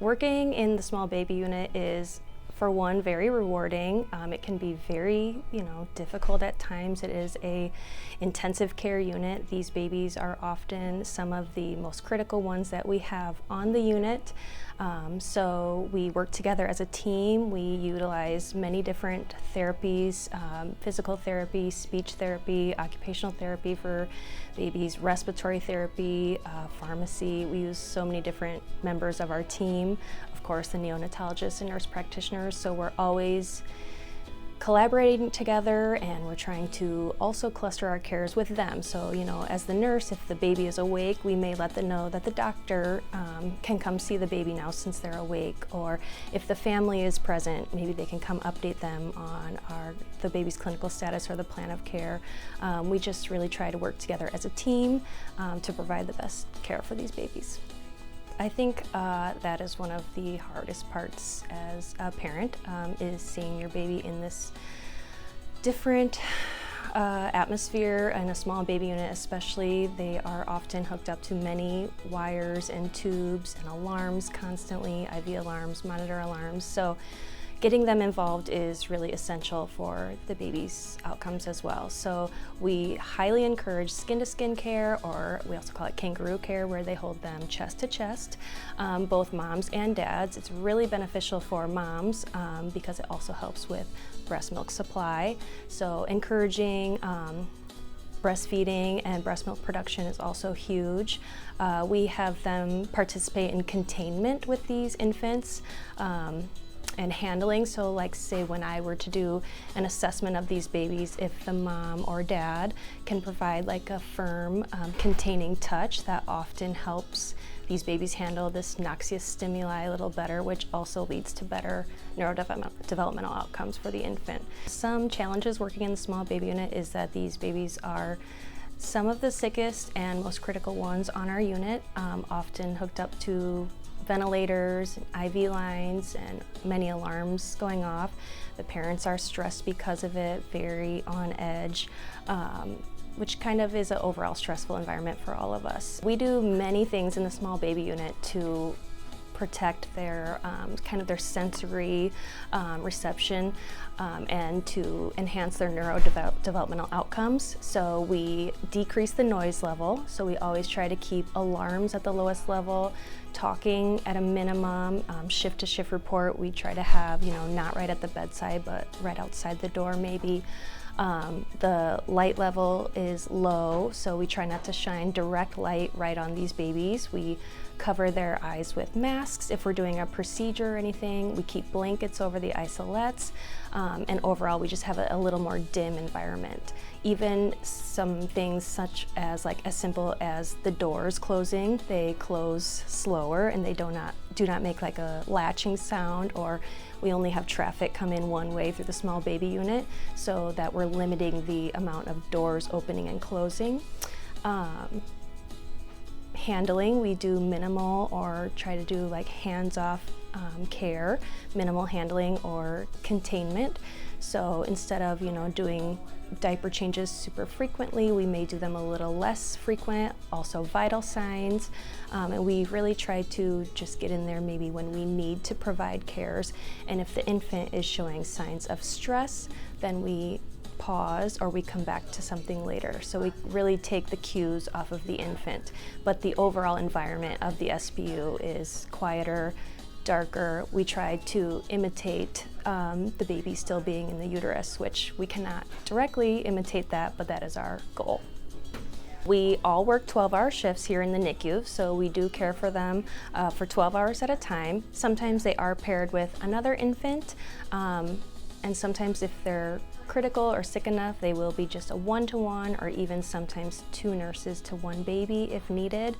Working in the small baby unit is, for one, very rewarding. It can be very, difficult at times. It is a intensive care unit. These babies are often some of the most critical ones that we have on the unit. So we work together as a team. We utilize many different therapies, physical therapy, speech therapy, occupational therapy for babies, respiratory therapy, pharmacy. We use so many different members of our team. Of course, the neonatologists and nurse practitioners. So we're always collaborating together, and we're trying to also cluster our cares with them. So, as the nurse, if the baby is awake, we may let them know that the doctor can come see the baby now since they're awake. Or if the family is present, maybe they can come update them on the baby's clinical status or the plan of care. We just really try to work together as a team to provide the best care for these babies. I think that is one of the hardest parts as a parent, is seeing your baby in this different atmosphere. In a small baby unit especially, they are often hooked up to many wires and tubes and alarms constantly, IV alarms, monitor alarms. So getting them involved is really essential for the baby's outcomes as well. So we highly encourage skin-to-skin care, or we also call it kangaroo care, where they hold them chest to chest, both moms and dads. It's really beneficial for moms because it also helps with breast milk supply. So encouraging breastfeeding and breast milk production is also huge. We have them participate in containment with these infants, and handling. So like, say when I were to do an assessment of these babies, if the mom or dad can provide like a firm containing touch, that often helps these babies handle this noxious stimuli a little better, which also leads to better neurodevelopmental outcomes for the infant. Some challenges working in the small baby unit is that these babies are some of the sickest and most critical ones on our unit, often hooked up to ventilators, IV lines, and many alarms going off. The parents are stressed because of it, very on edge, which kind of is an overall stressful environment for all of us. We do many things in the small baby unit to protect their their sensory reception and to enhance their neurodevelopmental outcomes. So we decrease the noise level. So we always try to keep alarms at the lowest level, talking at a minimum, shift to shift report. We try to have, not right at the bedside, but right outside the door maybe. The light level is low, so we try not to shine direct light right on these babies. We cover their eyes with masks if we're doing a procedure or anything. We keep blankets over the isolettes, and overall we just have a little more dim environment. Even some things such as as simple as the doors closing, they close slower and they do not make like a latching sound, or we only have traffic come in one way through the small baby unit, so that we're limiting the amount of doors opening and closing. Handling, we do minimal or try to do like hands-off care, minimal handling or containment. So instead of doing diaper changes super frequently, we may do them a little less frequent. Also vital signs, and we really try to just get in there maybe when we need to provide cares. And if the infant is showing signs of stress, then we pause or we come back to something later. So we really take the cues off of the infant. But the overall environment of the SBU is quieter, darker. We try to imitate the baby still being in the uterus, which we cannot directly imitate that, but that is our goal. We all work 12-hour shifts here in the NICU, so we do care for them for 12 hours at a time. Sometimes they are paired with another infant, and sometimes if they're critical or sick enough, they will be just a one-to-one, or even sometimes two nurses to one baby if needed.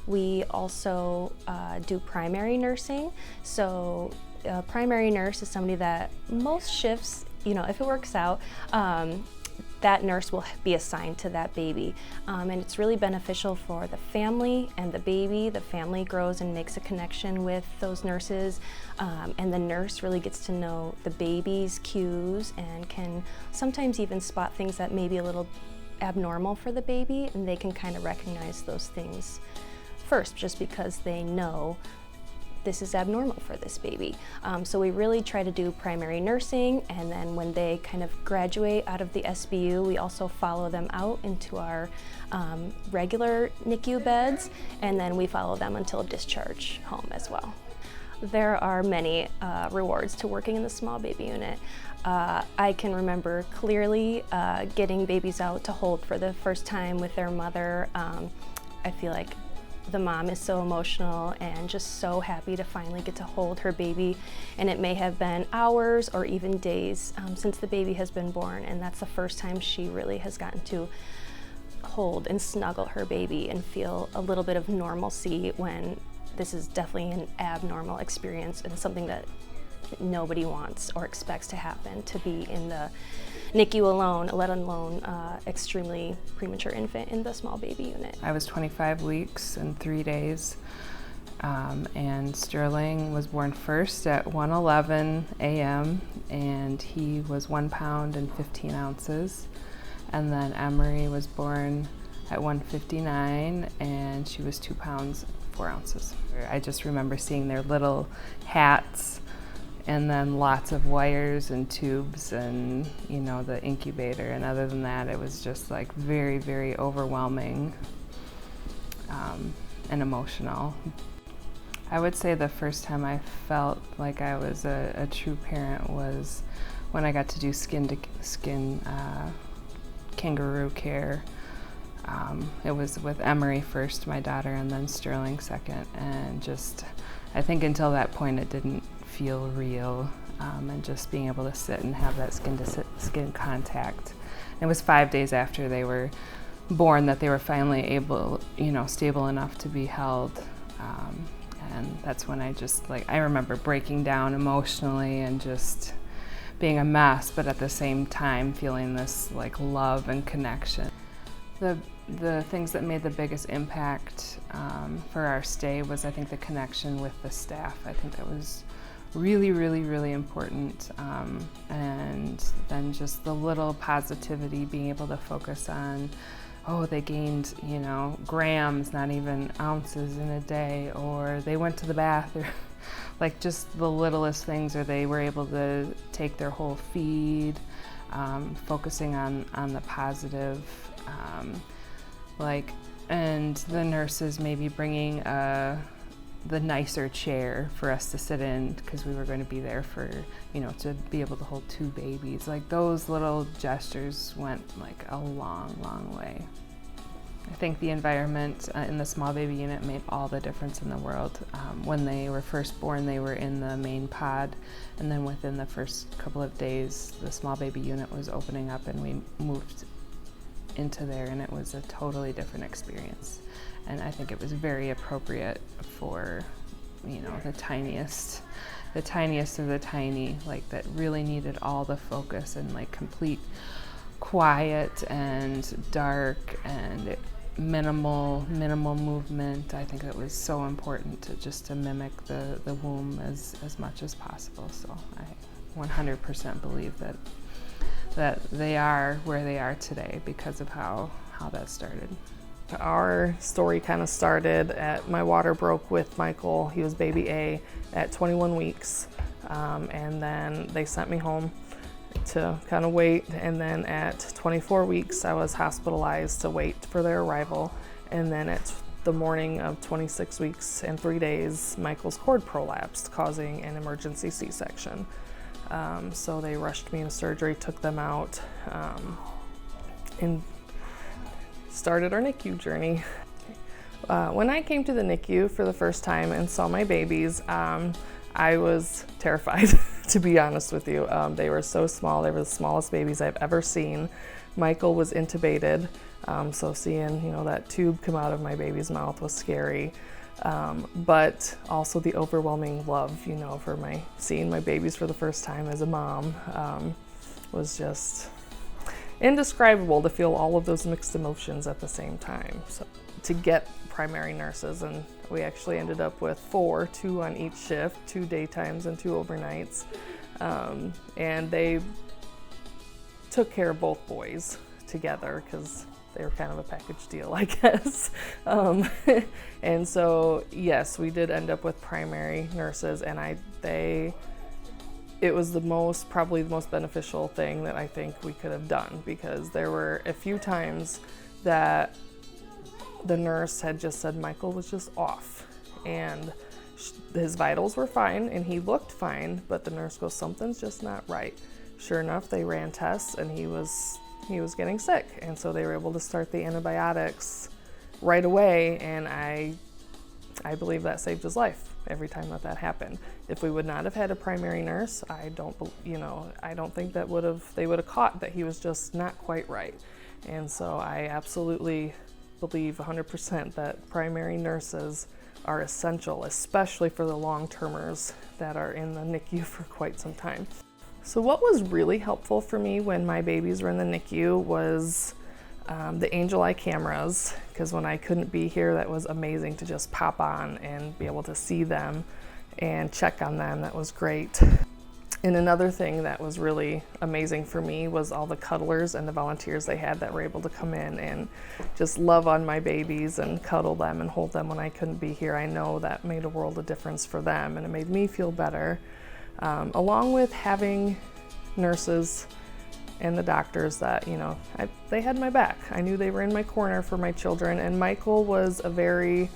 We also do primary nursing. So a primary nurse is somebody that most shifts, if it works out, that nurse will be assigned to that baby. And it's really beneficial for the family and the baby. The family grows and makes a connection with those nurses, and the nurse really gets to know the baby's cues and can sometimes even spot things that may be a little abnormal for the baby, and they can kind of recognize those things first, just because they know this is abnormal for this baby. So we really try to do primary nursing, and then when they kind of graduate out of the SBU, we also follow them out into our regular NICU beds, and then we follow them until discharge home as well. There are many rewards to working in the small baby unit. I can remember clearly getting babies out to hold for the first time with their mother. I feel like the mom is so emotional and just so happy to finally get to hold her baby, and it may have been hours or even days since the baby has been born, and that's the first time she really has gotten to hold and snuggle her baby and feel a little bit of normalcy, when this is definitely an abnormal experience and something that nobody wants or expects to happen, to be in the NICU alone, let alone extremely premature infant in the small baby unit. I was 25 weeks and 3 days, and Sterling was born first at 1:11 a.m. and he was 1 pound and 15 ounces. And then Emery was born at 1:59 and she was 2 pounds 4 ounces. I just remember seeing their little hats, and then lots of wires and tubes and, you know, the incubator. And other than that, it was just like very, very overwhelming and emotional. I would say the first time I felt like I was a true parent was when I got to do skin to skin kangaroo care. It was with Emery first, my daughter, and then Sterling second. And just, I think until that point it didn't feel real, and just being able to sit and have that skin to skin contact. It was 5 days after they were born that they were finally able, you know, stable enough to be held. And that's when I just, like, I remember breaking down emotionally and just being a mess, but at the same time feeling this like love and connection. The things that made the biggest impact for our stay was, I think, the connection with the staff. I think that was really, really, really important. And then just the little positivity, being able to focus on, oh, they gained, you know, grams, not even ounces in a day, or they went to the bathroom. Like just the littlest things, or they were able to take their whole feed, focusing on the positive, and the nurses maybe bringing the nicer chair for us to sit in, because we were going to be there for, you know, to be able to hold 2 babies. Like those little gestures went like a long, long way. I think the environment in the small baby unit made all the difference in the world. When they were first born, they were in the main pod, and then within the first couple of days, the small baby unit was opening up and we moved into there, and it was a totally different experience. And I think it was very appropriate for, you know, the tiniest of the tiny, like that really needed all the focus and like complete quiet and dark and minimal movement. I think it was so important to mimic the womb as much as possible. So I 100% believe that they are where they are today because of how that started. Our story kind of started at, my water broke with Michael. He was baby A at 21 weeks, and then they sent me home to kind of wait, and then at 24 weeks I was hospitalized to wait for their arrival, and then at the morning of 26 weeks and 3 days, Michael's cord prolapsed, causing an emergency C-section. So they rushed me into surgery, took them out, and started our NICU journey. When I came to the NICU for the first time and saw my babies, I was terrified, to be honest with you. They were so small. They were the smallest babies I've ever seen. Michael was intubated, so seeing, you know, that tube come out of my baby's mouth was scary. But also the overwhelming love, you know, for seeing my babies for the first time as a mom, was just indescribable, to feel all of those mixed emotions at the same time. So to get primary nurses, and we actually ended up with 4, 2 on each shift, 2 daytimes and 2 overnights, and they took care of both boys together, because they were kind of a package deal, I guess. And so, yes, we did end up with primary nurses, and it was probably the most beneficial thing that I think we could have done, because there were a few times that the nurse had just said Michael was just off, and his vitals were fine and he looked fine, but the nurse goes, something's just not right. Sure enough, they ran tests and he was getting sick, and so they were able to start the antibiotics right away, and I believe that saved his life every time that happened. If we would not have had a primary nurse, I don't think that they would have caught that he was just not quite right. And so I absolutely believe 100% that primary nurses are essential, especially for the long-termers that are in the NICU for quite some time. So what was really helpful for me when my babies were in the NICU was the Angel Eye cameras, because when I couldn't be here, that was amazing to just pop on and be able to see them and check on them. That was great. And another thing that was really amazing for me was all the cuddlers and the volunteers they had that were able to come in and just love on my babies and cuddle them and hold them when I couldn't be here. I know that made a world of difference for them, and it made me feel better. Along with having nurses and the doctors that, they had my back. I knew they were in my corner for my children, and Michael was a very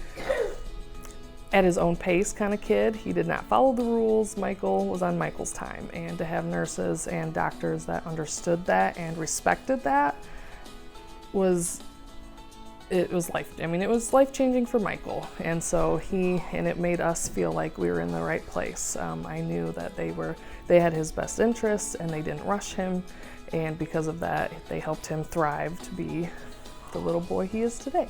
at his own pace kind of kid. He did not follow the rules. Michael was on Michael's time, and to have nurses and doctors that understood that and respected that was life-changing for Michael. And so it made us feel like we were in the right place. I knew that they had his best interests and they didn't rush him, and because of that, they helped him thrive to be the little boy he is today.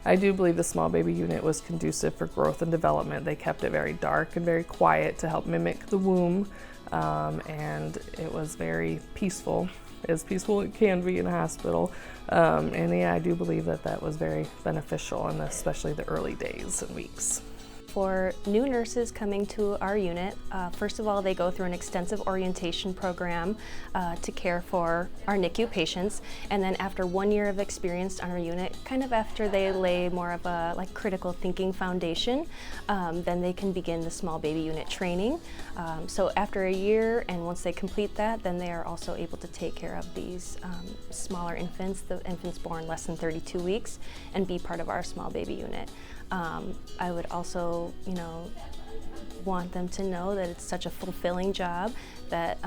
I do believe the small baby unit was conducive for growth and development. They kept it very dark and very quiet to help mimic the womb, and it was very peaceful, as peaceful as it can be in a hospital. I do believe that was very beneficial, and especially the early days and weeks. For new nurses coming to our unit, first of all, they go through an extensive orientation program to care for our NICU patients, and then after 1 year of experience on our unit, kind of after they lay more of a critical thinking foundation, then they can begin the small baby unit training. So after a year, and once they complete that, then they are also able to take care of these smaller infants, the infants born less than 32 weeks, and be part of our small baby unit. I would also, want them to know that it's such a fulfilling job, that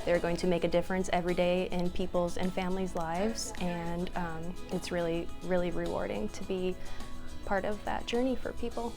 they're going to make a difference every day in people's and families' lives, and it's really, really rewarding to be part of that journey for people.